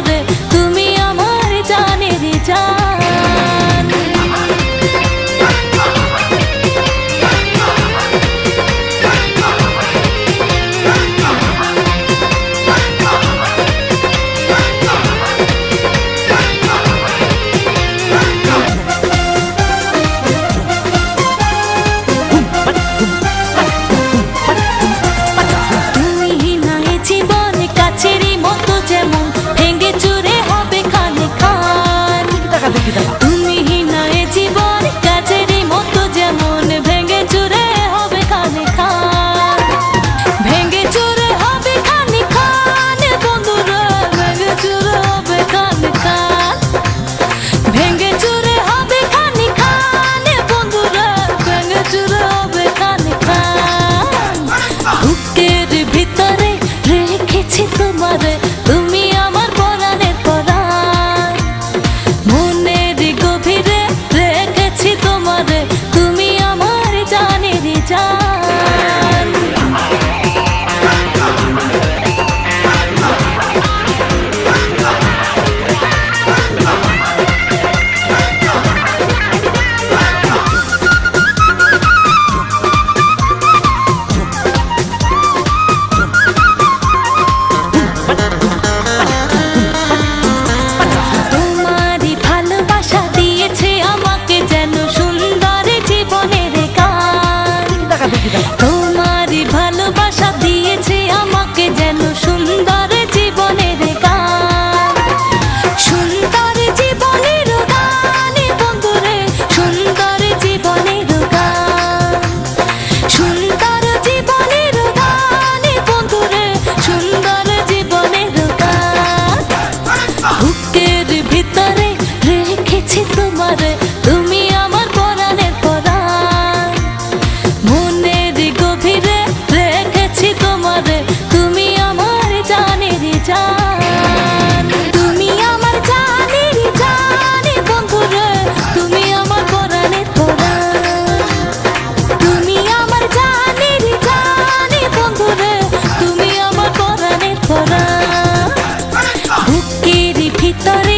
তোমারে, তুমি আমার জানের জান। তুমি নাই জীবন কাছেরই মতো যেমন ভেঙে চুরে হবে খানে খান, ভেঙে চুরে হবে খানে খান বন্ধুরা, ভেঙে চুরে হবে খানে খান, ভেঙে চুরে হবে খানে খান বন্ধুরা, ভেঙে চুরে হবে খানে খান। বুকের ভিতরে রেখেছি তোমারে, তুমি আমার পরাণের পরাণ, মনের গভীরে রেখেছি তোমারে, তুমি আমার জানের জান। তোমারই ভালোবাসা দিয়েছে আমাকে যেন সুন্দর জীবনের গান, সুন্দর জীবনের গান বন্ধুরে, সুন্দর জীবনের গান, সুন্দর জীবনের গান বন্ধুরে, সুন্দর জীবনের গান। বুকের ভিতরে রেখেছি তোমারে, তুমি আমার পরাণের পরাণ, মনের গভীরে রেখেছি তোমারে, তুমি আমার জানের জান। তুমি আমার জানের জান বন্ধুরে, তুমি আমার পরাণের পরাণ, তুমি আমার জানের জান বন্ধুরে, তুমি আমার পরাণের পরাণ। বুকের ভিতরে